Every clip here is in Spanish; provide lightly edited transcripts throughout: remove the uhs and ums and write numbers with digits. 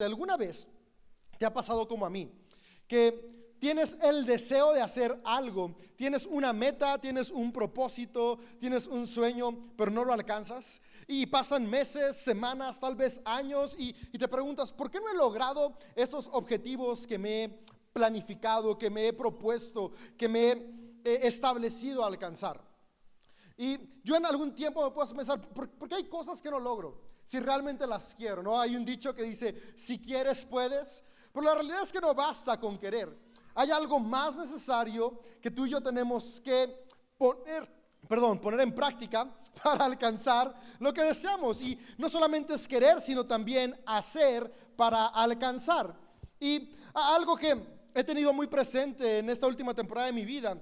¿Alguna vez te ha pasado como a mí? Que tienes el deseo de hacer algo, tienes una meta, tienes un propósito, tienes un sueño, pero no lo alcanzas. Y pasan meses, semanas, tal vez años y te preguntas, ¿por qué no he logrado esos objetivos que me he planificado, que me he propuesto, que me he establecido alcanzar? Y yo en algún tiempo me puedo pensar, ¿por qué hay cosas que no logro? Si realmente las quiero, ¿no? Hay un dicho que dice, si quieres puedes, pero la realidad es que no basta con querer. Hay algo más necesario que tú y yo tenemos que poner en práctica para alcanzar lo que deseamos. Y no solamente es querer, sino también hacer para alcanzar. Y algo que he tenido muy presente en esta última temporada de mi vida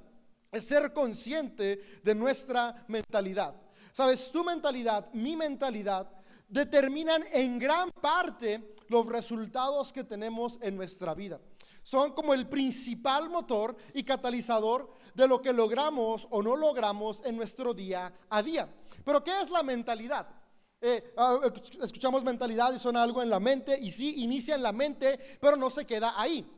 es ser consciente de nuestra mentalidad. Sabes, tu mentalidad, mi mentalidad determinan en gran parte los resultados que tenemos en nuestra vida. Son como el principal motor y catalizador de lo que logramos o no logramos en nuestro día a día. Pero ¿qué es la mentalidad? Escuchamos mentalidad y suena algo en la mente, y sí, inicia en la mente, pero no se queda ahí.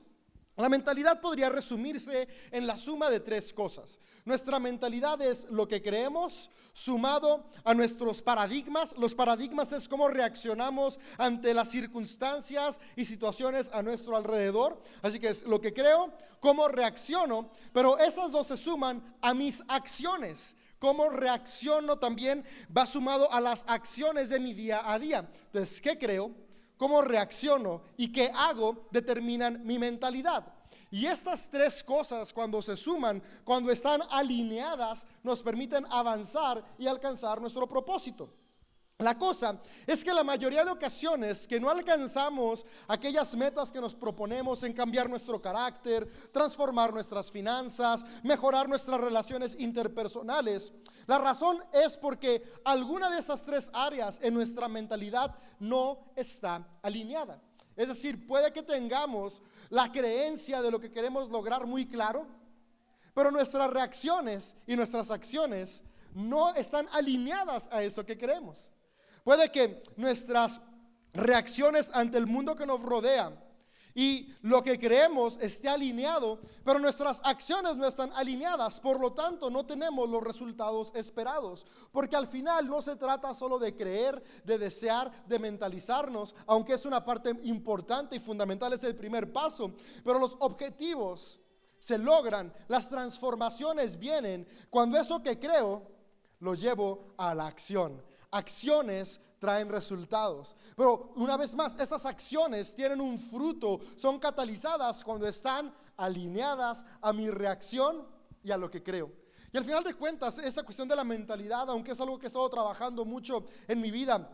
La mentalidad podría resumirse en la suma de tres cosas. Nuestra mentalidad es lo que creemos sumado a nuestros paradigmas. Los paradigmas es cómo reaccionamos ante las circunstancias y situaciones a nuestro alrededor. Así que es lo que creo, cómo reacciono, pero esas dos se suman a mis acciones. Cómo reacciono también va sumado a las acciones de mi día a día. Entonces, ¿qué creo? Cómo reacciono y qué hago determinan mi mentalidad. Y estas tres cosas, cuando se suman, cuando están alineadas, nos permiten avanzar y alcanzar nuestro propósito. La cosa es que la mayoría de ocasiones que no alcanzamos aquellas metas que nos proponemos en cambiar nuestro carácter, transformar nuestras finanzas, mejorar nuestras relaciones interpersonales, la razón es porque alguna de esas tres áreas en nuestra mentalidad no está alineada. Es decir, puede que tengamos la creencia de lo que queremos lograr muy claro, pero nuestras reacciones y nuestras acciones no están alineadas a eso que queremos. Puede que nuestras reacciones ante el mundo que nos rodea y lo que creemos esté alineado, pero nuestras acciones no están alineadas. Por lo tanto, no tenemos los resultados esperados. Porque al final no se trata solo de creer, de desear, de mentalizarnos, aunque es una parte importante y fundamental, es el primer paso. Pero los objetivos se logran, las transformaciones vienen cuando eso que creo lo llevo a la acción. Acciones traen resultados, pero una vez más, esas acciones tienen un fruto, son catalizadas cuando están alineadas a mi reacción y a lo que creo. Y al final de cuentas, esa cuestión de la mentalidad, aunque es algo que he estado trabajando mucho en mi vida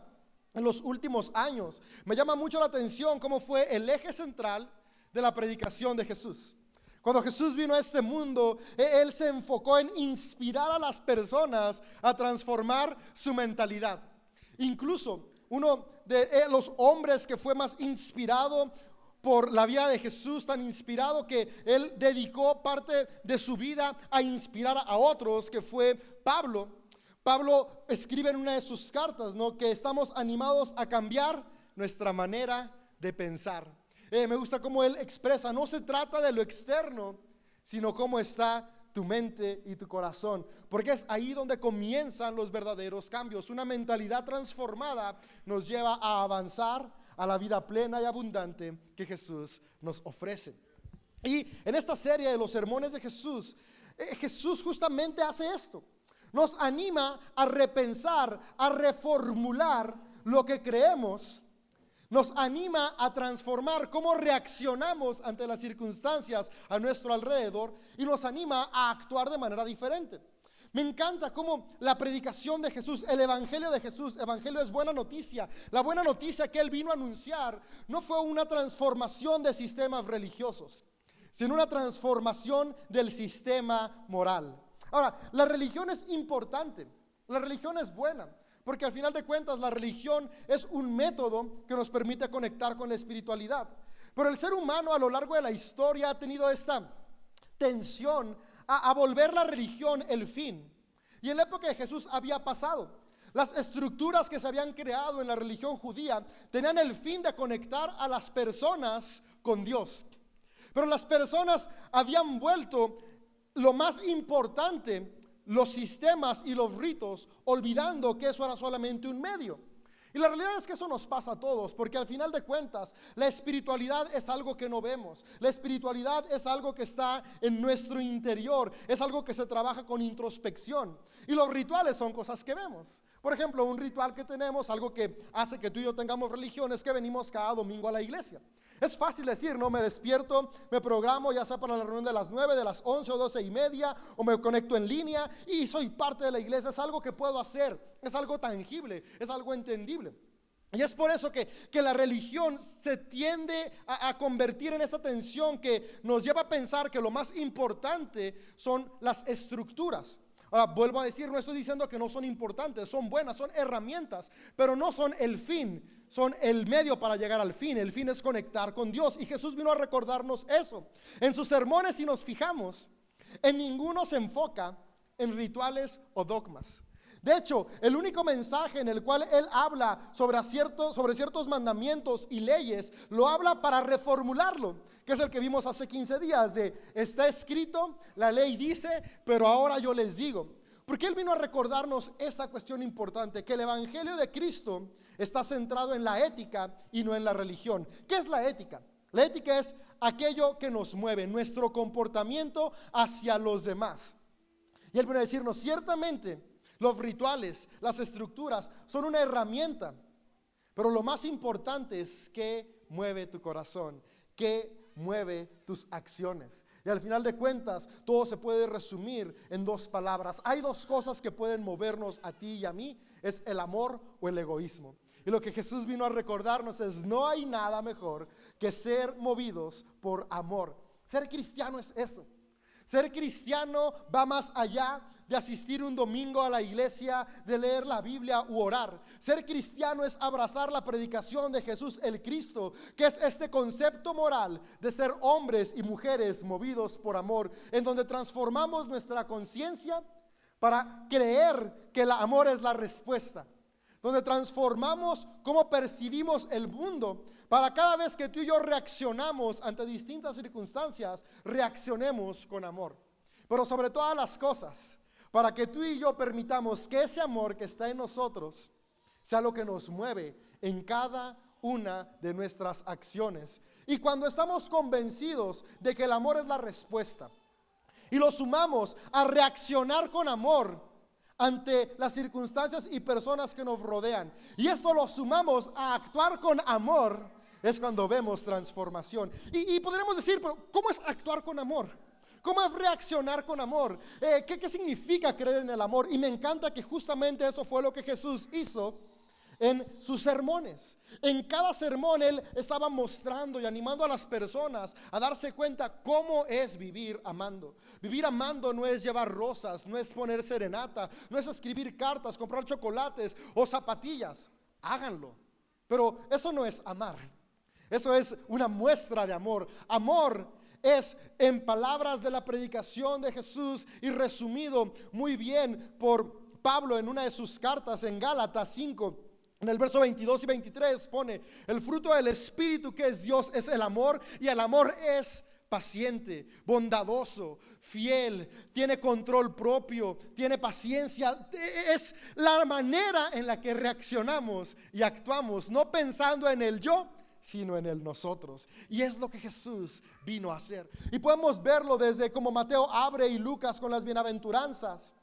en los últimos años, me llama mucho la atención cómo fue el eje central de la predicación de Jesús. Cuando Jesús vino a este mundo, Él se enfocó en inspirar a las personas a transformar su mentalidad. Incluso uno de los hombres que fue más inspirado por la vida de Jesús, tan inspirado que Él dedicó parte de su vida a inspirar a otros, que fue Pablo. Pablo escribe en una de sus cartas, ¿no?, que estamos animados a cambiar nuestra manera de pensar. Me gusta cómo él expresa, no se trata de lo externo, sino cómo está tu mente y tu corazón, porque es ahí donde comienzan los verdaderos cambios. Una mentalidad transformada nos lleva a avanzar a la vida plena y abundante que Jesús nos ofrece. Y en esta serie de los sermones de Jesús, Jesús justamente hace esto, nos anima a repensar, a reformular lo que creemos. Nos anima a transformar cómo reaccionamos ante las circunstancias a nuestro alrededor y nos anima a actuar de manera diferente. Me encanta cómo la predicación de Jesús, el evangelio de Jesús, evangelio es buena noticia. La buena noticia que Él vino a anunciar no fue una transformación de sistemas religiosos, sino una transformación del sistema moral. Ahora, la religión es importante, la religión es buena. Porque al final de cuentas la religión es un método que nos permite conectar con la espiritualidad. Pero el ser humano a lo largo de la historia ha tenido esta tensión a volver la religión el fin. Y en la época de Jesús había pasado. Las estructuras que se habían creado en la religión judía tenían el fin de conectar a las personas con Dios. Pero las personas habían vuelto lo más importante, los sistemas y los ritos, olvidando que eso era solamente un medio. Y la realidad es que eso nos pasa a todos, porque al final de cuentas la espiritualidad es algo que no vemos. La espiritualidad es algo que está en nuestro interior, es algo que se trabaja con introspección. Y los rituales son cosas que vemos. Por ejemplo, un ritual que tenemos, algo que hace que tú y yo tengamos religión, es que venimos cada domingo a la iglesia. Es fácil decir, no, me despierto, me programo ya sea para la reunión de las 9, de las 11 o 12 y media, o me conecto en línea y soy parte de la iglesia. Es algo que puedo hacer, es algo tangible, es algo entendible. Y es por eso que la religión se tiende a convertir en esa tensión que nos lleva a pensar que lo más importante son las estructuras. Ahora, vuelvo a decir, no estoy diciendo que no son importantes, son buenas, son herramientas, pero no son el fin. Son el medio para llegar al fin. El fin es conectar con Dios, y Jesús vino a recordarnos eso. En sus sermones, si nos fijamos, en ninguno se enfoca en rituales o dogmas. De hecho, el único mensaje en el cual él habla sobre ciertos mandamientos y leyes, lo habla para reformularlo, que es el que vimos hace 15 días de está escrito, la ley dice, pero ahora yo les digo. Porque él vino a recordarnos esta cuestión importante, que el evangelio de Cristo está centrado en la ética y no en la religión. ¿Qué es la ética? La ética es aquello que nos mueve, nuestro comportamiento hacia los demás. Y él vino a decirnos, ciertamente los rituales, las estructuras son una herramienta, pero lo más importante es qué mueve tu corazón, qué mueve tus acciones. Y al final de cuentas, todo se puede resumir en dos palabras. Hay dos cosas que pueden movernos a ti y a mí, es el amor o el egoísmo. Y lo que Jesús vino a recordarnos es, no hay nada mejor que ser movidos por amor. Ser cristiano es eso. Ser cristiano va más allá de asistir un domingo a la iglesia, de leer la Biblia u orar. Ser cristiano es abrazar la predicación de Jesús el Cristo, que es este concepto moral de ser hombres y mujeres movidos por amor, en donde transformamos nuestra conciencia para creer que el amor es la respuesta, donde transformamos cómo percibimos el mundo, para cada vez que tú y yo reaccionamos ante distintas circunstancias, reaccionemos con amor. Pero sobre todas las cosas, para que tú y yo permitamos que ese amor que está en nosotros sea lo que nos mueve en cada una de nuestras acciones. Y cuando estamos convencidos de que el amor es la respuesta y lo sumamos a reaccionar con amor ante las circunstancias y personas que nos rodean, y esto lo sumamos a actuar con amor, es cuando vemos transformación. Y podremos decir, pero ¿cómo es actuar con amor? ¿Cómo es reaccionar con amor? ¿Qué significa creer en el amor? Y me encanta que justamente eso fue lo que Jesús hizo en sus sermones. En cada sermón él estaba mostrando y animando a las personas a darse cuenta cómo es vivir amando. Vivir amando no es llevar rosas, no es poner serenata, no es escribir cartas, comprar chocolates o zapatillas. Háganlo, pero eso no es amar. Eso es una muestra de amor. Amor es, en palabras de la predicación de Jesús y resumido muy bien por Pablo en una de sus cartas en Gálatas 5, en el verso 22 y 23 pone: el fruto del Espíritu, que es Dios, es el amor, y el amor es paciente, bondadoso, fiel, tiene control propio, tiene paciencia. Es la manera en la que reaccionamos y actuamos, no pensando en el yo, sino en el nosotros. Y es lo que Jesús vino a hacer. Y podemos verlo desde como Mateo abre y Lucas con las bienaventuranzas,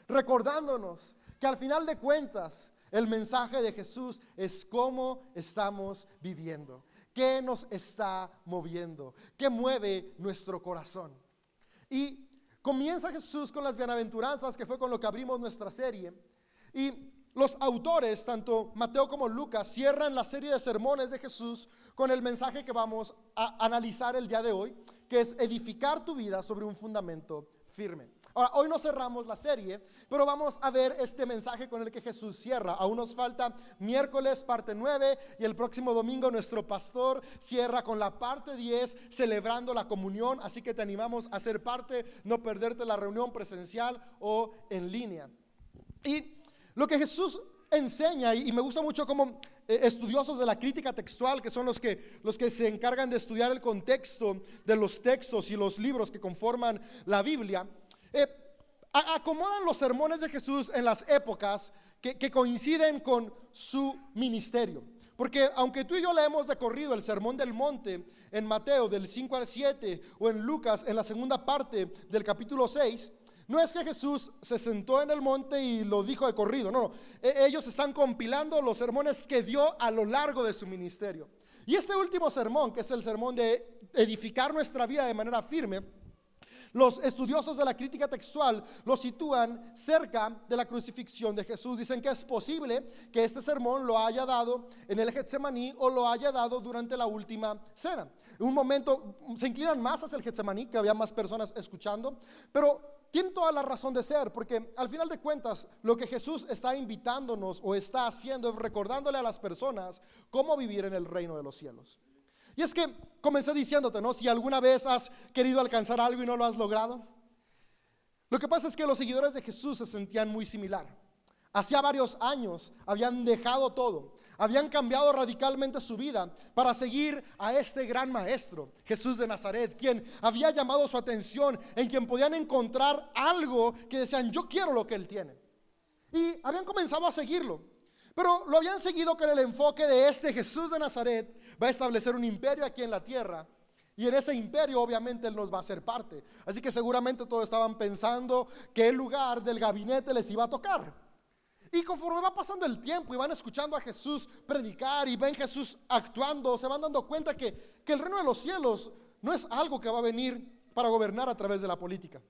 recordándonos que al final de cuentas el mensaje de Jesús es cómo estamos viviendo, qué nos está moviendo, qué mueve nuestro corazón. Y comienza Jesús con las bienaventuranzas, que fue con lo que abrimos nuestra serie. Y los autores, tanto Mateo como Lucas, cierran la serie de sermones de Jesús con el mensaje que vamos a analizar el día de hoy, que es edificar tu vida sobre un fundamento firme. Ahora, hoy no cerramos la serie, pero vamos a ver este mensaje con el que Jesús cierra. Aún nos falta miércoles parte 9 y el próximo domingo nuestro pastor cierra con la parte 10, celebrando la comunión. Así que te animamos a ser parte, no perderte la reunión presencial o en línea. Y lo que Jesús enseña, y me gusta mucho como estudiosos de la crítica textual, que son los que se encargan de estudiar el contexto de los textos y los libros que conforman la Biblia, acomodan los sermones de Jesús en las épocas que coinciden con su ministerio. Porque aunque tú y yo leemos de corrido el Sermón del Monte en Mateo del 5 al 7 o en Lucas en la segunda parte del capítulo 6, no es que Jesús se sentó en el monte y lo dijo de corrido, no. Ellos están compilando los sermones que dio a lo largo de su ministerio. Y este último sermón, que es el sermón de edificar nuestra vida de manera firme, los estudiosos de la crítica textual lo sitúan cerca de la crucifixión de Jesús. Dicen que es posible que este sermón lo haya dado en el Getsemaní o lo haya dado durante la última cena. En un momento se inclinan más hacia el Getsemaní, que había más personas escuchando, pero tiene toda la razón de ser, porque al final de cuentas lo que Jesús está invitándonos o está haciendo es recordándole a las personas cómo vivir en el reino de los cielos. Y es que comencé diciéndote, ¿no? Si alguna vez has querido alcanzar algo y no lo has logrado. Lo que pasa es que los seguidores de Jesús se sentían muy similar. Hacía varios años habían dejado todo, habían cambiado radicalmente su vida para seguir a este gran maestro, Jesús de Nazaret, quien había llamado su atención, en quien podían encontrar algo que decían, yo quiero lo que él tiene. Y habían comenzado a seguirlo. Pero lo habían seguido con el enfoque de este Jesús de Nazaret va a establecer un imperio aquí en la tierra, y en ese imperio obviamente Él nos va a hacer parte. Así que seguramente todos estaban pensando qué lugar del gabinete les iba a tocar. Y conforme va pasando el tiempo y van escuchando a Jesús predicar y ven Jesús actuando, se van dando cuenta que el reino de los cielos no es algo que va a venir para gobernar a través de la política.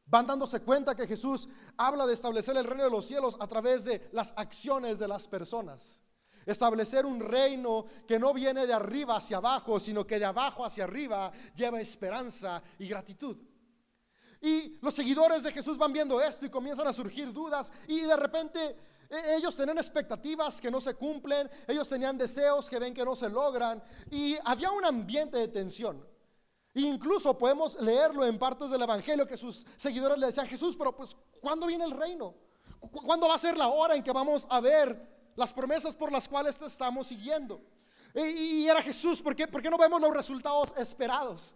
Van dándose cuenta que Jesús habla de establecer el reino de los cielos a través de las acciones de las personas. Establecer un reino que no viene de arriba hacia abajo, sino que de abajo hacia arriba lleva esperanza y gratitud. Y los seguidores de Jesús van viendo esto y comienzan a surgir dudas, y de repente ellos tenían expectativas que no se cumplen, ellos tenían deseos que ven que no se logran, y había un ambiente de tensión. Incluso podemos leerlo en partes del evangelio que sus seguidores le decían, Jesús, pero pues ¿cuándo viene el reino? ¿Cuándo va a ser la hora en que vamos a ver las promesas por las cuales te estamos siguiendo? Y era Jesús, ¿por qué no vemos los resultados esperados?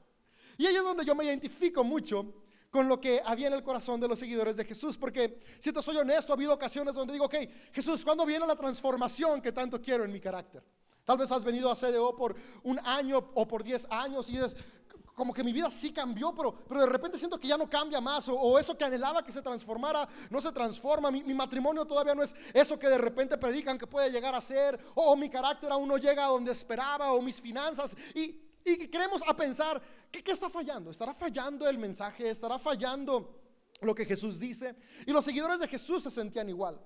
Y ahí es donde yo me identifico mucho con lo que había en el corazón de los seguidores de Jesús, porque si te soy honesto, ha habido ocasiones donde digo, ok, Jesús, ¿cuándo viene la transformación que tanto quiero en mi carácter? Tal vez has venido a CDO por un año o por 10 años y dices, como que mi vida sí cambió, pero de repente siento que ya no cambia más, o eso que anhelaba que se transformara no se transforma, mi matrimonio todavía no es eso que de repente predican que puede llegar a ser, o mi carácter aún no llega a donde esperaba, o mis finanzas, y queremos a pensar, ¿qué está fallando? ¿Estará fallando el mensaje? ¿Estará fallando lo que Jesús dice? Y los seguidores de Jesús se sentían igual,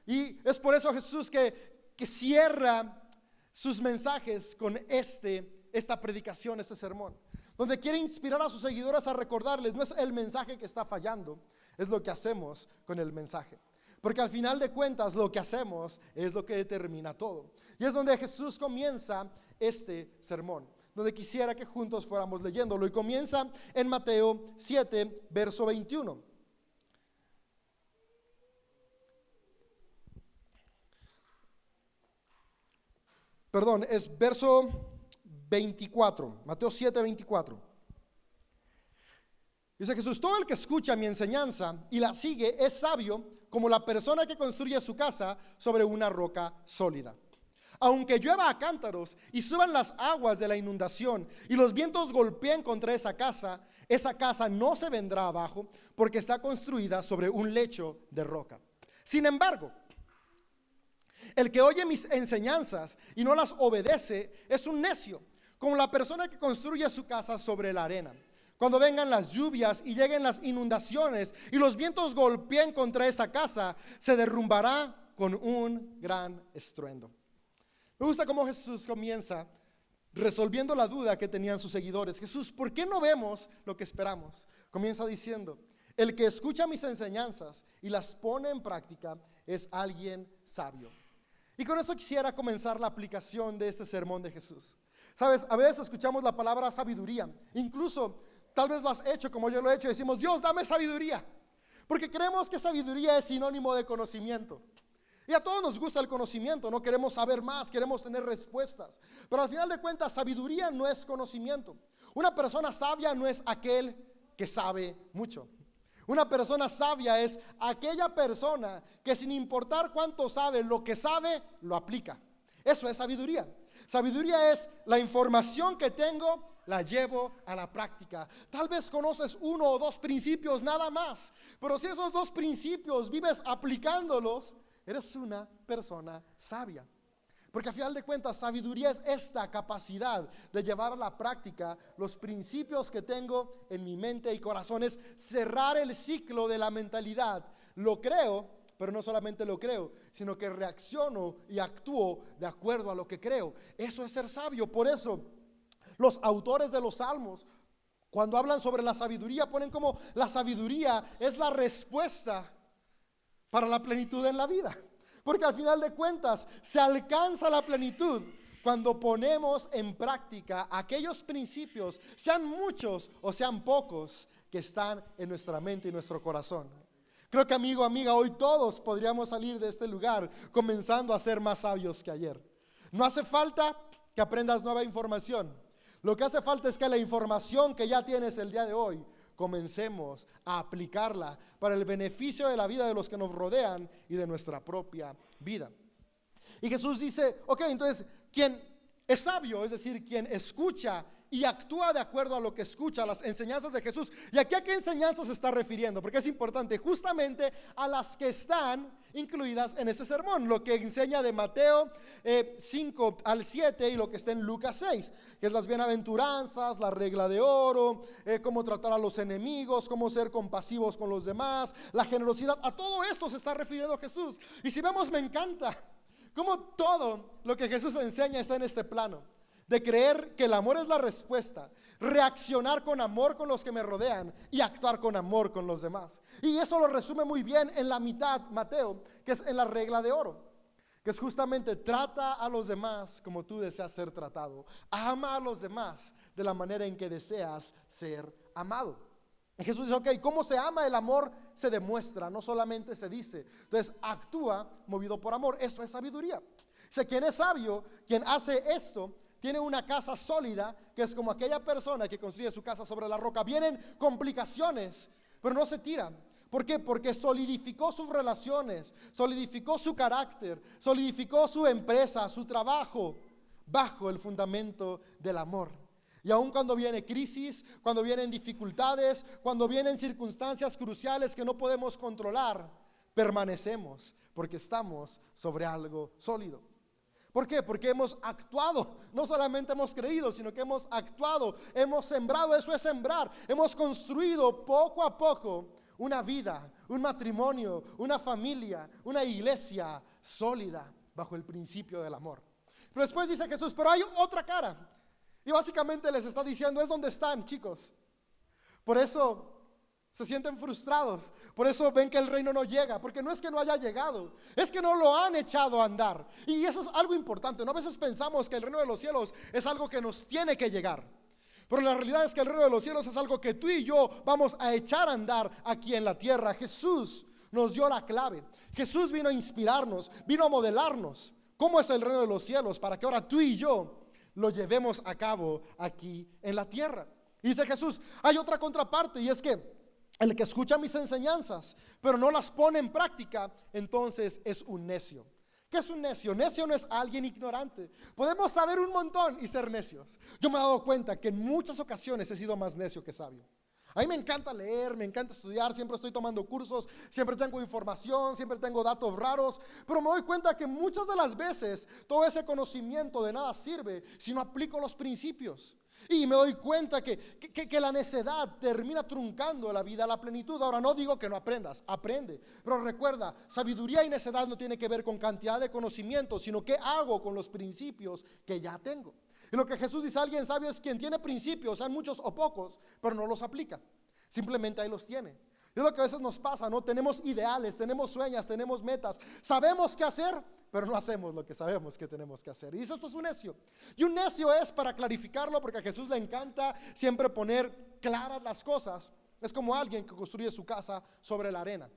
y es por eso Jesús que cierra sus mensajes con esta predicación, este sermón, donde quiere inspirar a sus seguidores a recordarles, no es el mensaje que está fallando, es lo que hacemos con el mensaje. Porque al final de cuentas lo que hacemos es lo que determina todo. Y es donde Jesús comienza este sermón, donde quisiera que juntos fuéramos leyéndolo. Y comienza en Mateo 7, verso 21. Perdón, es verso 24, Mateo 7, 24. Dice Jesús, todo el que escucha mi enseñanza y la sigue es sabio como la persona que construye su casa sobre una roca sólida. Aunque llueva a cántaros y suban las aguas de la inundación y los vientos golpeen contra esa casa no se vendrá abajo porque está construida sobre un lecho de roca. Sin embargo, el que oye mis enseñanzas y no las obedece es un necio, como la persona que construye su casa sobre la arena. Cuando vengan las lluvias y lleguen las inundaciones y los vientos golpeen contra esa casa, se derrumbará con un gran estruendo. Me gusta cómo Jesús comienza resolviendo la duda que tenían sus seguidores. Jesús, ¿por qué no vemos lo que esperamos? Comienza diciendo, el que escucha mis enseñanzas y las pone en práctica es alguien sabio. Y con eso quisiera comenzar la aplicación de este sermón de Jesús. Sabes, a veces escuchamos la palabra sabiduría, incluso tal vez lo has hecho como yo lo he hecho, decimos, Dios, dame sabiduría, porque creemos que sabiduría es sinónimo de conocimiento. Y a todos nos gusta el conocimiento, no queremos saber más, queremos tener respuestas. Pero al final de cuentas, sabiduría no es conocimiento. Una persona sabia no es aquel que sabe mucho. Una persona sabia es aquella persona que sin importar cuánto sabe, lo que sabe, lo aplica. Eso es sabiduría. Sabiduría es la información que tengo, la llevo a la práctica. Tal vez conoces uno o dos principios nada más, pero si esos dos principios vives aplicándolos, eres una persona sabia. Porque a final de cuentas, sabiduría es esta capacidad de llevar a la práctica los principios que tengo en mi mente y corazón. Es cerrar el ciclo de la mentalidad. Lo creo, pero no solamente lo creo, sino que reacciono y actúo de acuerdo a lo que creo. Eso es ser sabio. Por eso los autores de los Salmos, cuando hablan sobre la sabiduría, ponen como la sabiduría es la respuesta para la plenitud en la vida. Porque al final de cuentas se alcanza la plenitud cuando ponemos en práctica aquellos principios, sean muchos o sean pocos, que están en nuestra mente y nuestro corazón. Creo que amigo, amiga, hoy todos podríamos salir de este lugar comenzando a ser más sabios que ayer. No hace falta que aprendas nueva información. Lo que hace falta es que la información que ya tienes el día de hoy, comencemos a aplicarla para el beneficio de la vida de los que nos rodean y de nuestra propia vida. Y Jesús dice, ok, entonces quien es sabio, es decir, quien escucha y actúa de acuerdo a lo que escucha, las enseñanzas de Jesús. ¿Y aquí a qué enseñanzas se está refiriendo? Porque es importante, justamente a las que están incluidas en este sermón, lo que enseña de Mateo 5 al 7 y lo que está en Lucas 6, que es las bienaventuranzas, la regla de oro, cómo tratar a los enemigos, cómo ser compasivos con los demás, la generosidad. A todo esto se está refiriendo Jesús. Y si vemos, me encanta cómo todo lo que Jesús enseña está en este plano de creer que el amor es la respuesta, reaccionar con amor con los que me rodean y actuar con amor con los demás. Y eso lo resume muy bien en la mitad, Mateo, que es en la regla de oro, que es justamente trata a los demás como tú deseas ser tratado, ama a los demás de la manera en que deseas ser amado. Y Jesús dice, ok, ¿cómo se ama? El amor se demuestra, no solamente se dice. Entonces actúa movido por amor. Esto es sabiduría. Sé quien es sabio, quien hace esto, tiene una casa sólida, que es como aquella persona que construye su casa sobre la roca. Vienen complicaciones, pero no se tiran. ¿Por qué? Porque solidificó sus relaciones, solidificó su carácter, solidificó su empresa, su trabajo, bajo el fundamento del amor. Y aun cuando viene crisis, cuando vienen dificultades, cuando vienen circunstancias cruciales que no podemos controlar, permanecemos porque estamos sobre algo sólido. ¿Por qué? Porque hemos actuado, no solamente hemos creído, sino que hemos actuado, hemos sembrado, eso es sembrar, hemos construido poco a poco una vida, un matrimonio, una familia, una iglesia sólida bajo el principio del amor. Pero después dice Jesús, pero hay otra cara, y básicamente les está diciendo, es donde están, chicos. Por eso se sienten frustrados, por eso ven que el reino no llega, porque no es que no haya llegado, es que no lo han echado a andar. Y eso es algo importante, ¿no? A veces pensamos que el reino de los cielos es algo que nos tiene que llegar, pero la realidad es que el reino de los cielos es algo que tú y yo vamos a echar a andar aquí en la tierra. Jesús nos dio la clave, Jesús vino a inspirarnos, vino a modelarnos cómo es el reino de los cielos, para que ahora tú y yo lo llevemos a cabo aquí en la tierra. Y dice Jesús, hay otra contraparte, y es que el que escucha mis enseñanzas, pero no las pone en práctica, entonces es un necio. ¿Qué es un necio? Necio no es alguien ignorante. Podemos saber un montón y ser necios. Yo me he dado cuenta que en muchas ocasiones he sido más necio que sabio. A mí me encanta leer, me encanta estudiar, siempre estoy tomando cursos, siempre tengo información, siempre tengo datos raros, pero me doy cuenta que muchas de las veces todo ese conocimiento de nada sirve si no aplico los principios. Y me doy cuenta que la necedad termina truncando la vida a la plenitud. Ahora no digo que no aprendas, aprende, pero recuerda, sabiduría y necedad no tiene que ver con cantidad de conocimiento, sino qué hago con los principios que ya tengo. Y lo que Jesús dice, alguien sabio es quien tiene principios, sean muchos o pocos, pero no los aplica, simplemente ahí los tiene. Y es lo que a veces nos pasa, ¿no? Tenemos ideales, tenemos sueños, tenemos metas, sabemos qué hacer, pero no hacemos lo que sabemos que tenemos que hacer. Y dice, esto es un necio. Y un necio es, para clarificarlo, porque a Jesús le encanta siempre poner claras las cosas, es como alguien que construye su casa sobre la arena.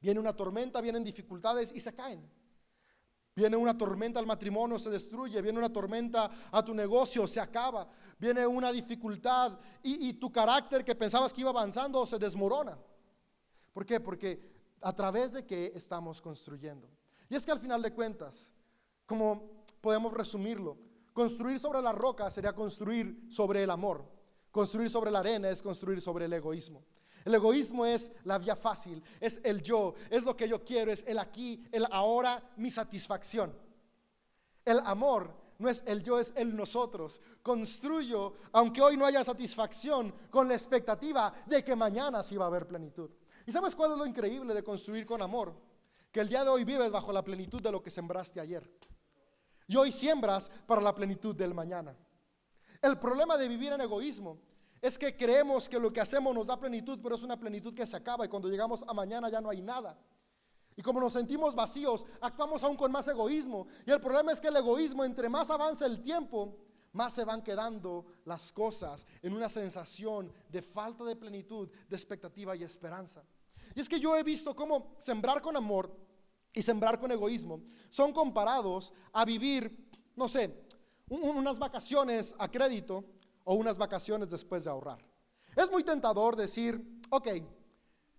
Viene una tormenta, vienen dificultades y se caen. Viene una tormenta al matrimonio, se destruye. Viene una tormenta a tu negocio, se acaba. Viene una dificultad y tu carácter que pensabas que iba avanzando se desmorona. ¿Por qué? Porque a través de qué estamos construyendo. Y es que al final de cuentas, como podemos resumirlo, construir sobre la roca sería construir sobre el amor. Construir sobre la arena es construir sobre el egoísmo. El egoísmo es la vía fácil, es el yo, es lo que yo quiero, es el aquí, el ahora, mi satisfacción. El amor no es el yo, es el nosotros. Construyo, aunque hoy no haya satisfacción, con la expectativa de que mañana sí va a haber plenitud. ¿Y sabes cuál es lo increíble de construir con amor? Que el día de hoy vives bajo la plenitud de lo que sembraste ayer. Y hoy siembras para la plenitud del mañana. El problema de vivir en egoísmo es que creemos que lo que hacemos nos da plenitud, pero es una plenitud que se acaba y cuando llegamos a mañana ya no hay nada. Y como nos sentimos vacíos, actuamos aún con más egoísmo. Y el problema es que el egoísmo, entre más avanza el tiempo, más se van quedando las cosas en una sensación de falta de plenitud, de expectativa y esperanza. Y es que yo he visto cómo sembrar con amor y sembrar con egoísmo son comparados a vivir, no sé, unas vacaciones a crédito o unas vacaciones después de ahorrar. Es muy tentador decir, ok,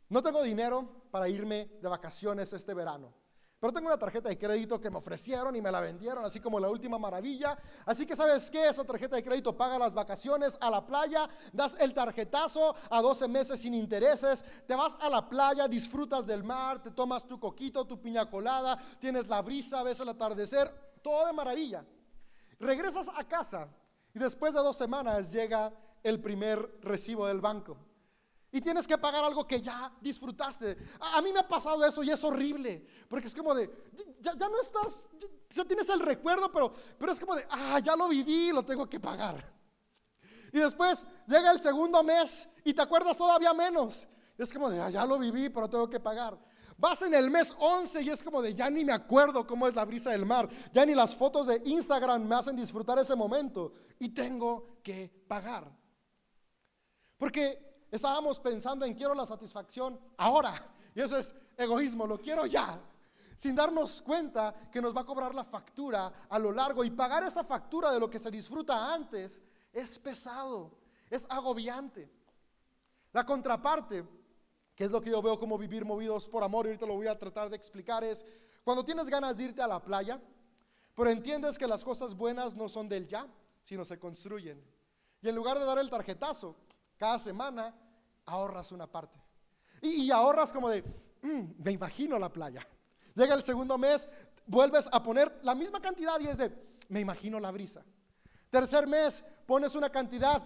no tengo dinero para irme de vacaciones este verano, pero tengo una tarjeta de crédito que me ofrecieron y me la vendieron así como la última maravilla. Así que ¿sabes qué? Esa tarjeta de crédito paga las vacaciones a la playa, das el tarjetazo a 12 meses sin intereses, te vas a la playa, disfrutas del mar, te tomas tu coquito, tu piña colada, tienes la brisa, ves el atardecer, todo de maravilla. Regresas a casa y después de 2 semanas llega el primer recibo del banco y tienes que pagar algo que ya disfrutaste. A mí me ha pasado eso y es horrible, porque es como de, ya no estás, ya tienes el recuerdo, pero es como de, ya lo viví, lo tengo que pagar. Y después llega el segundo mes y te acuerdas todavía menos. Es como de, ya lo viví, pero tengo que pagar. Vas en el mes 11 y es como de, ya ni me acuerdo cómo es la brisa del mar, ya ni las fotos de Instagram me hacen disfrutar ese momento y tengo que pagar. Porque estábamos pensando en quiero la satisfacción ahora, y eso es egoísmo, lo quiero ya, sin darnos cuenta que nos va a cobrar la factura a lo largo, y pagar esa factura de lo que se disfruta antes es pesado, es agobiante. La contraparte, que es lo que yo veo como vivir movidos por amor, y ahorita lo voy a tratar de explicar, es cuando tienes ganas de irte a la playa, pero entiendes que las cosas buenas no son del ya, sino se construyen. Y en lugar de dar el tarjetazo, cada semana ahorras una parte. Y ahorras como de, me imagino la playa. Llega el segundo mes, vuelves a poner la misma cantidad y es de, me imagino la brisa. Tercer mes, pones una cantidad.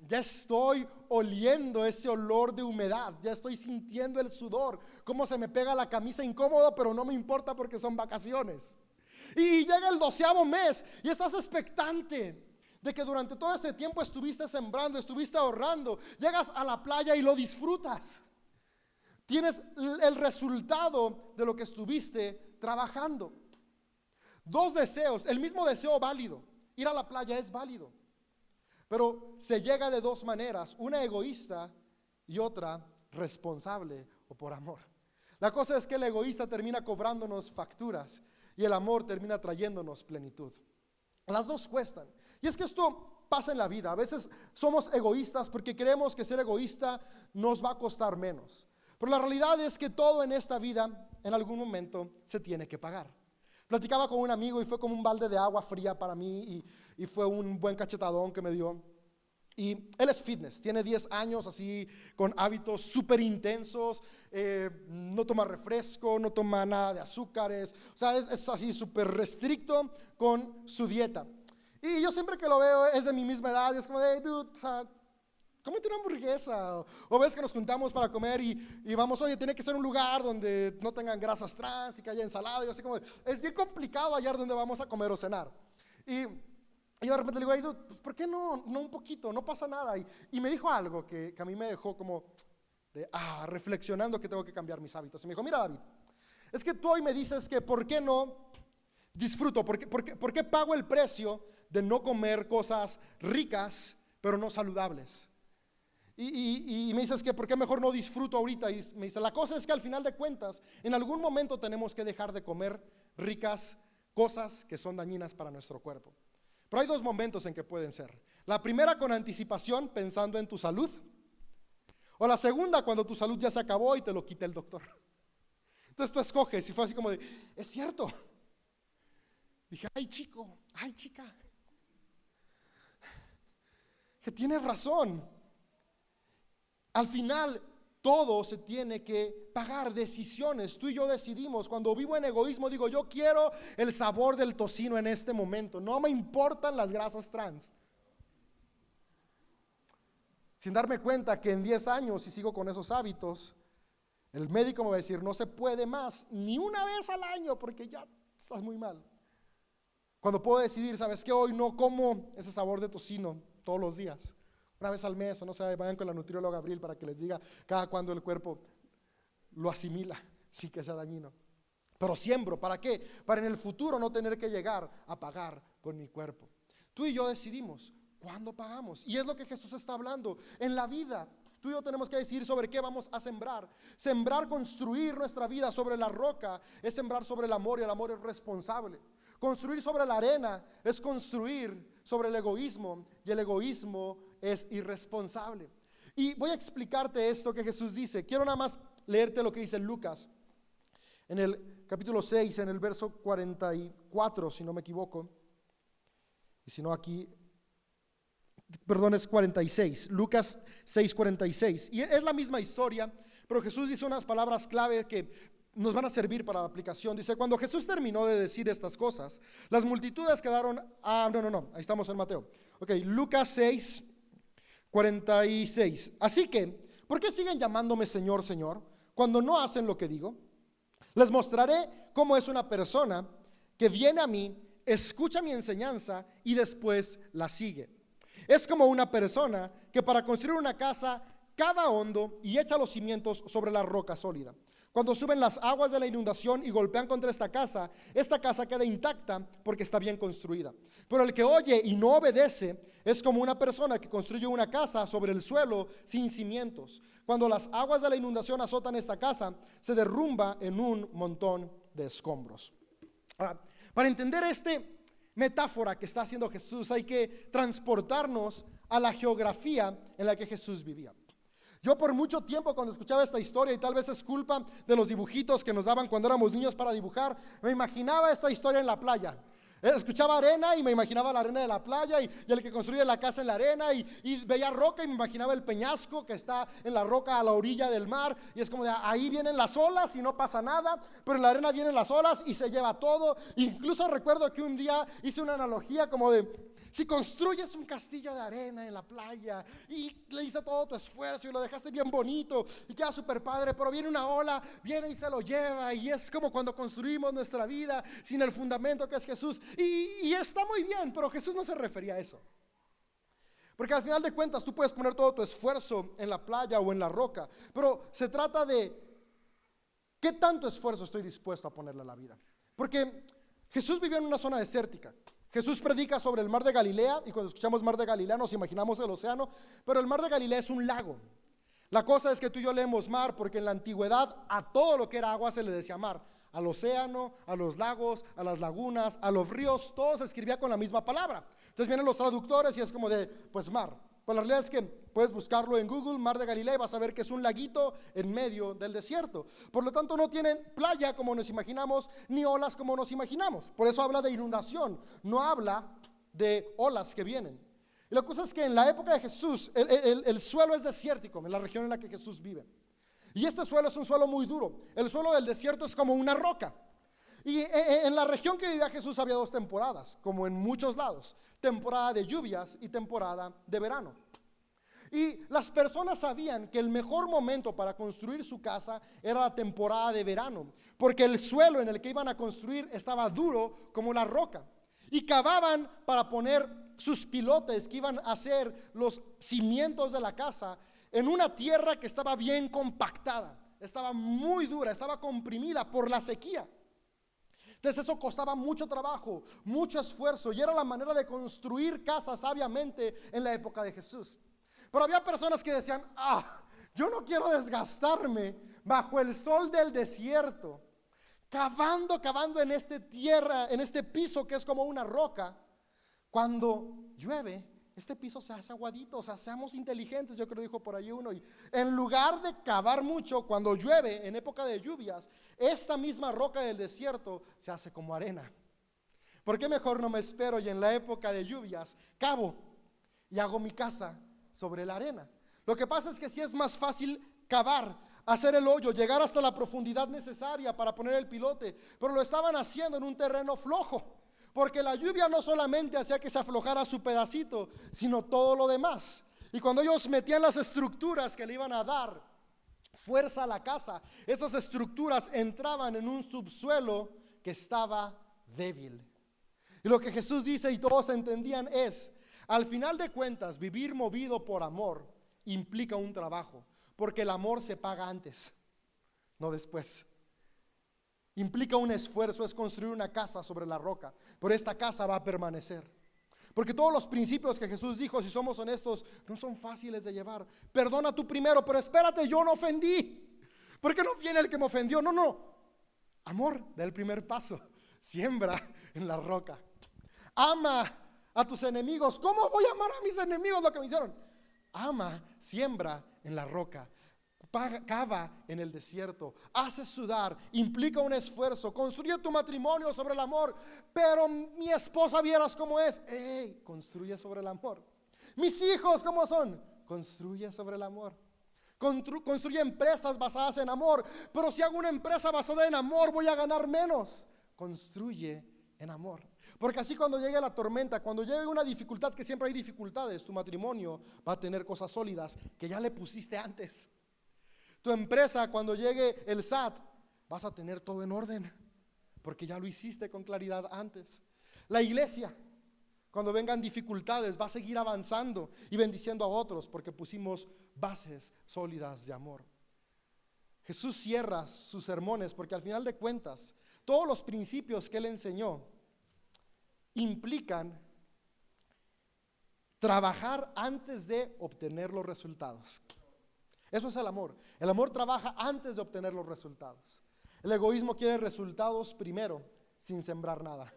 Ya estoy oliendo ese olor de humedad, ya estoy sintiendo el sudor, cómo se me pega la camisa incómodo, pero no me importa porque son vacaciones. Y llega el 12º mes y estás expectante de que durante todo este tiempo estuviste sembrando, estuviste ahorrando, llegas a la playa y lo disfrutas. Tienes el resultado de lo que estuviste trabajando. 2 deseos, el mismo deseo válido, ir a la playa es válido. Pero se llega de 2 maneras, una egoísta y otra responsable o por amor. La cosa es que el egoísta termina cobrándonos facturas y el amor termina trayéndonos plenitud. Las dos cuestan. Y es que esto pasa en la vida. A veces somos egoístas porque creemos que ser egoísta nos va a costar menos. Pero la realidad es que todo en esta vida en algún momento se tiene que pagar. Platicaba con un amigo y fue como un balde de agua fría para mí y fue un buen cachetadón que me dio. Y él es fitness, tiene 10 años así con hábitos súper intensos, no toma refresco, no toma nada de azúcares, o sea, es así súper restricto con su dieta. Y yo siempre que lo veo es de mi misma edad y es como de, dude, o sea, cómete una hamburguesa. O ves que nos juntamos para comer y vamos, oye, tiene que ser un lugar donde no tengan grasas trans y que haya ensalada. Y yo así como, es bien complicado hallar donde vamos a comer o cenar. Y yo de repente le digo, ay, dude, pues, ¿por qué no un poquito? No pasa nada. Y me dijo algo que a mí me dejó como de, reflexionando que tengo que cambiar mis hábitos. Y me dijo, mira, David, es que tú hoy me dices que ¿por qué no disfruto? ¿Por qué pago el precio de no comer cosas ricas pero no saludables? Y me dices que por qué mejor no disfruto ahorita. Y me dice, la cosa es que al final de cuentas, en algún momento tenemos que dejar de comer ricas cosas que son dañinas para nuestro cuerpo. Pero hay dos momentos en que pueden ser. La primera, con anticipación, pensando en tu salud. O la segunda, cuando tu salud ya se acabó y te lo quita el doctor. Entonces tú escoges, y fue así como de, es cierto. Dije, ay chico, ay chica, que tienes razón. Al final todo se tiene que pagar, decisiones. Tú y yo decidimos. Cuando vivo en egoísmo digo, yo quiero el sabor del tocino en este momento, no me importan las grasas trans, sin darme cuenta que en 10 años, si sigo con esos hábitos, el médico me va a decir, no se puede más, ni una vez al año, porque ya estás muy mal. Cuando puedo decidir, ¿sabes qué? Hoy no como ese sabor de tocino todos los días, una vez al mes, o no sé, vayan con la nutrióloga Abril para que les diga cada cuando el cuerpo lo asimila, sí que sea dañino. Pero siembro, ¿para qué? Para en el futuro no tener que llegar a pagar con mi cuerpo. Tú y yo decidimos cuándo pagamos, y es lo que Jesús está hablando en la vida. Tú y yo tenemos que decidir sobre qué vamos a sembrar. Sembrar, construir nuestra vida sobre la roca, es sembrar sobre el amor, y el amor es responsable. Construir sobre la arena es construir sobre el egoísmo, y el egoísmo es irresponsable. Y voy a explicarte esto que Jesús dice. Quiero nada más leerte lo que dice Lucas en el capítulo 6, en el verso 44, si no me equivoco. Y si no aquí, perdón, es 46, Lucas 6:46. Y es la misma historia, pero Jesús dice unas palabras clave que nos van a servir para la aplicación. Dice, cuando Jesús terminó de decir estas cosas, las multitudes quedaron, no, ahí estamos en Mateo. Ok, Lucas 6:46. Así que, ¿por qué siguen llamándome Señor, Señor, cuando no hacen lo que digo? Les mostraré cómo es una persona que viene a mí, escucha mi enseñanza y después la sigue. Es como una persona que para construir una casa cava hondo y echa los cimientos sobre la roca sólida. Cuando suben las aguas de la inundación y golpean contra esta casa queda intacta porque está bien construida. Pero el que oye y no obedece es como una persona que construye una casa sobre el suelo sin cimientos. Cuando las aguas de la inundación azotan esta casa, se derrumba en un montón de escombros. Ahora, para entender metáfora que está haciendo Jesús, hay que transportarnos a la geografía en la que Jesús vivía. Yo por mucho tiempo, cuando escuchaba esta historia, y tal vez es culpa de los dibujitos que nos daban cuando éramos niños para dibujar, me imaginaba esta historia en la playa. Escuchaba arena y me imaginaba la arena de la playa, y el que construye la casa en la arena, y veía roca y me imaginaba el peñasco que está en la roca a la orilla del mar, y es como de ahí vienen las olas y no pasa nada, pero en la arena vienen las olas y se lleva todo. Incluso recuerdo que un día hice una analogía como de, si construyes un castillo de arena en la playa y le hice todo tu esfuerzo y lo dejaste bien bonito y queda súper padre, pero viene una ola, viene y se lo lleva, y es como cuando construimos nuestra vida sin el fundamento que es Jesús, y está muy bien, pero Jesús no se refería a eso. Porque al final de cuentas tú puedes poner todo tu esfuerzo en la playa o en la roca, pero se trata de qué tanto esfuerzo estoy dispuesto a ponerle a la vida. Porque Jesús vivió en una zona desértica. Jesús predica sobre el mar de Galilea, y cuando escuchamos mar de Galilea nos imaginamos el océano, pero el mar de Galilea es un lago. La cosa es que tú y yo leemos mar porque en la antigüedad a todo lo que era agua se le decía mar. Al océano, a los lagos, a las lagunas, a los ríos, todo se escribía con la misma palabra. Entonces vienen los traductores y es como de, pues mar. Pues la realidad es que puedes buscarlo en Google, mar de Galilea, y vas a ver que es un laguito en medio del desierto. Por lo tanto no tienen playa como nos imaginamos, ni olas como nos imaginamos. Por eso habla de inundación, no habla de olas que vienen. Y la cosa es que en la época de Jesús el suelo es desértico en la región en la que Jesús vive. Y este suelo es un suelo muy duro. El suelo del desierto es como una roca. Y en la región que vivía Jesús había dos temporadas, como en muchos lados: temporada de lluvias y temporada de verano. Y las personas sabían que el mejor momento para construir su casa era la temporada de verano, porque el suelo en el que iban a construir estaba duro como la roca. Y cavaban para poner sus pilotes que iban a hacer los cimientos de la casa en una tierra que estaba bien compactada, estaba muy dura, estaba comprimida por la sequía. Entonces eso costaba mucho trabajo, mucho esfuerzo, y era la manera de construir casas sabiamente en la época de Jesús. Pero había personas que decían, yo no quiero desgastarme bajo el sol del desierto, cavando en esta tierra, en este piso que es como una roca. Cuando llueve, este piso se hace aguadito. O sea, seamos inteligentes, yo creo dijo por ahí uno. Y en lugar de cavar mucho, cuando llueve, en época de lluvias, esta misma roca del desierto se hace como arena. ¿Por qué mejor no me espero y en la época de lluvias cavo y hago mi casa sobre la arena? Lo que pasa es que sí es más fácil cavar, hacer el hoyo, llegar hasta la profundidad necesaria para poner el pilote, pero lo estaban haciendo en un terreno flojo, porque la lluvia no solamente hacía que se aflojara su pedacito, sino todo lo demás. Y cuando ellos metían las estructuras que le iban a dar fuerza a la casa, esas estructuras entraban en un subsuelo que estaba débil. Y lo que Jesús dice, y todos entendían, es: al final de cuentas, vivir movido por amor implica un trabajo, porque el amor se paga antes, no después. Implica un esfuerzo, es construir una casa sobre la roca, pero esta casa va a permanecer. Porque todos los principios que Jesús dijo, si somos honestos, no son fáciles de llevar. Perdona tú primero, pero espérate, yo no ofendí. ¿Por qué no viene el que me ofendió? No. Amor, da el primer paso. Siembra en la roca. Ama a tus enemigos. ¿Cómo voy a amar a mis enemigos lo que me hicieron? Ama, siembra en la roca. Cava en el desierto, hace sudar, implica un esfuerzo. Construye tu matrimonio sobre el amor. Pero mi esposa, vieras cómo es. Construye sobre el amor. Mis hijos, ¿cómo son? Construye sobre el amor. Construye empresas basadas en amor. Pero si hago una empresa basada en amor, voy a ganar menos. Construye en amor. Porque así cuando llegue la tormenta, cuando llegue una dificultad, que siempre hay dificultades, tu matrimonio va a tener cosas sólidas que ya le pusiste antes. Tu empresa, cuando llegue el SAT, vas a tener todo en orden, porque ya lo hiciste con claridad antes. La iglesia, cuando vengan dificultades, va a seguir avanzando y bendiciendo a otros, porque pusimos bases sólidas de amor. Jesús cierra sus sermones, porque al final de cuentas, todos los principios que él enseñó implican trabajar antes de obtener los resultados. Eso es el amor. El amor trabaja antes de obtener los resultados. El egoísmo quiere resultados primero, sin sembrar nada.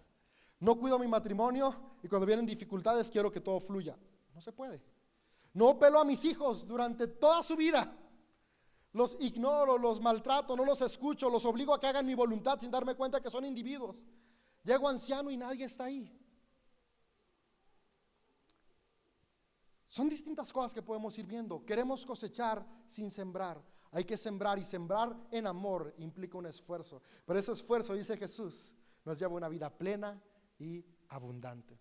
No cuido mi matrimonio y cuando vienen dificultades quiero que todo fluya. No se puede. No pelo a mis hijos durante toda su vida. Los ignoro, los maltrato, no los escucho, los obligo a que hagan mi voluntad sin darme cuenta que son individuos. Llego anciano y nadie está ahí. Son distintas cosas que podemos ir viendo. Queremos cosechar sin sembrar. Hay que sembrar, y sembrar en amor implica un esfuerzo. Pero ese esfuerzo, dice Jesús, nos lleva a una vida plena y abundante.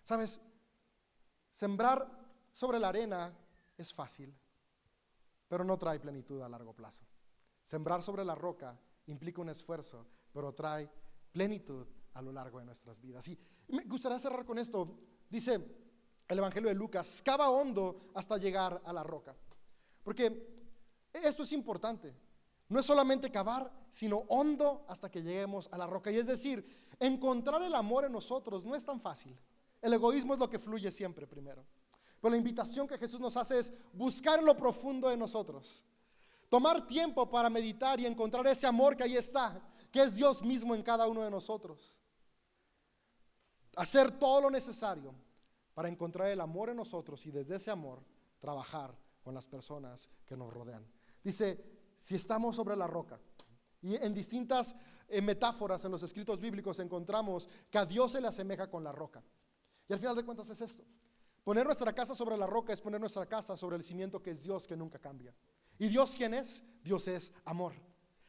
¿Sabes? Sembrar sobre la arena es fácil, pero no trae plenitud a largo plazo. Sembrar sobre la roca implica un esfuerzo, pero trae plenitud a lo largo de nuestras vidas. Y me gustaría cerrar con esto. Dice el Evangelio de Lucas: cava hondo hasta llegar a la roca. Porque esto es importante. No es solamente cavar, sino hondo hasta que lleguemos a la roca. Y es decir, encontrar el amor en nosotros no es tan fácil. El egoísmo es lo que fluye siempre primero. Pero la invitación que Jesús nos hace es buscar en lo profundo de nosotros. Tomar tiempo para meditar y encontrar ese amor que ahí está, que es Dios mismo en cada uno de nosotros. Hacer todo lo necesario para encontrar el amor en nosotros y desde ese amor trabajar con las personas que nos rodean. Dice, si estamos sobre la roca, y en distintas metáforas en los escritos bíblicos encontramos que a Dios se le asemeja con la roca. Y al final de cuentas es esto: poner nuestra casa sobre la roca es poner nuestra casa sobre el cimiento que es Dios, que nunca cambia. ¿Y Dios quién es? Dios es amor.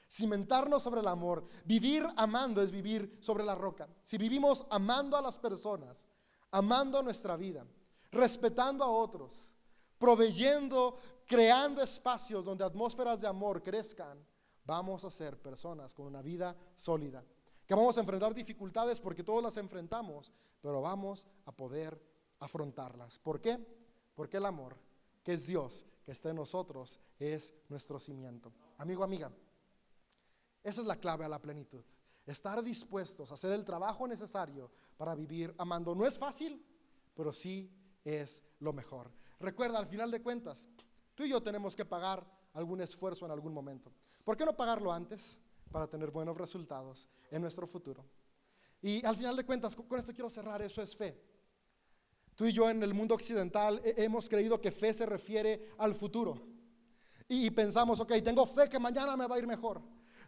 Cimentarnos sobre el amor, vivir amando es vivir sobre la roca. Si vivimos amando a las personas, amando nuestra vida, respetando a otros, proveyendo, creando espacios donde atmósferas de amor crezcan, vamos a ser personas con una vida sólida. Que vamos a enfrentar dificultades porque todos las enfrentamos, pero vamos a poder afrontarlas. ¿Por qué? Porque el amor, que es Dios, que está en nosotros, es nuestro cimiento. Amigo, amiga, esa es la clave a la plenitud. Estar dispuestos a hacer el trabajo necesario para vivir amando. No es fácil, pero sí es lo mejor. Recuerda, al final de cuentas, tú y yo tenemos que pagar algún esfuerzo en algún momento. ¿Por qué no pagarlo antes para tener buenos resultados en nuestro futuro? Y al final de cuentas, con esto quiero cerrar, eso es fe. Tú y yo en el mundo occidental hemos creído que fe se refiere al futuro. Y pensamos, ok, tengo fe que mañana me va a ir mejor.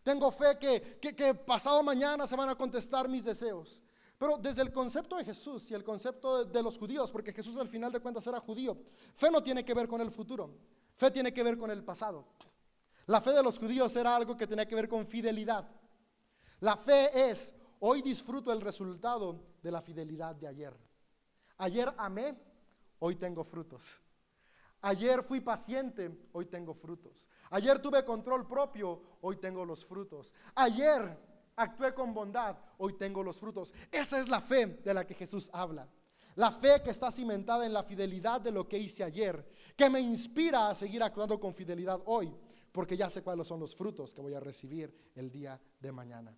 Tengo fe que pasado mañana se van a contestar mis deseos. Pero desde el concepto de Jesús y el concepto de los judíos, porque Jesús al final de cuentas era judío, fe no tiene que ver con el futuro, fe tiene que ver con el pasado. La fe de los judíos era algo que tenía que ver con fidelidad. La fe es, hoy disfruto el resultado de la fidelidad de ayer. Ayer amé, hoy tengo frutos. Ayer fui paciente, hoy tengo frutos. Ayer tuve control propio, hoy tengo los frutos. Ayer actué con bondad, hoy tengo los frutos. Esa es la fe de la que Jesús habla. La fe que está cimentada en la fidelidad de lo que hice ayer, que me inspira a seguir actuando con fidelidad hoy, porque ya sé cuáles son los frutos que voy a recibir el día de mañana.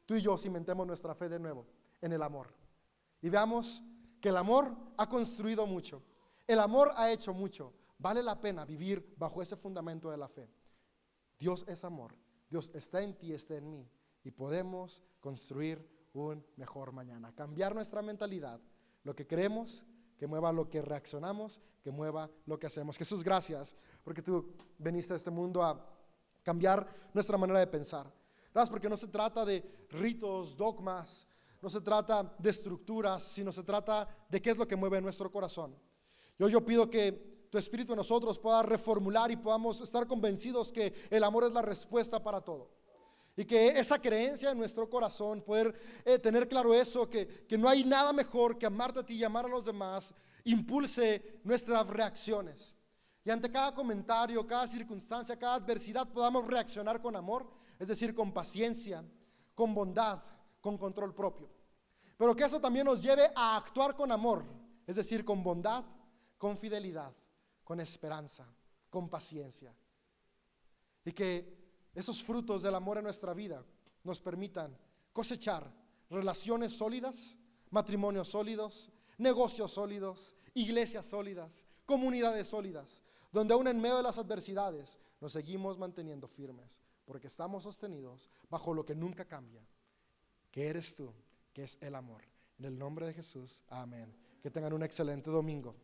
Tú y yo cimentemos nuestra fe de nuevo en el amor. Y veamos que el amor ha construido mucho. El amor ha hecho mucho. Vale la pena vivir bajo ese fundamento de la fe. Dios es amor. Dios está en ti, está en mí. Y podemos construir un mejor mañana. Cambiar nuestra mentalidad. Lo que creemos, que mueva lo que reaccionamos, que mueva lo que hacemos. Jesús, gracias porque tú viniste a este mundo a cambiar nuestra manera de pensar. Gracias porque no se trata de ritos, dogmas, no se trata de estructuras, sino se trata de qué es lo que mueve nuestro corazón. Yo pido que tu Espíritu en nosotros pueda reformular y podamos estar convencidos que el amor es la respuesta para todo. Y que esa creencia en nuestro corazón, poder tener claro eso, que no hay nada mejor que amarte a ti y amar a los demás, impulse nuestras reacciones. Y ante cada comentario, cada circunstancia, cada adversidad podamos reaccionar con amor, es decir, con paciencia, con bondad, con control propio. Pero que eso también nos lleve a actuar con amor, es decir, con bondad, con fidelidad, con esperanza, con paciencia. Y que esos frutos del amor en nuestra vida nos permitan cosechar relaciones sólidas, matrimonios sólidos, negocios sólidos, iglesias sólidas, comunidades sólidas, donde aún en medio de las adversidades nos seguimos manteniendo firmes, porque estamos sostenidos bajo lo que nunca cambia, que eres tú, que es el amor. En el nombre de Jesús, amén. Que tengan un excelente domingo.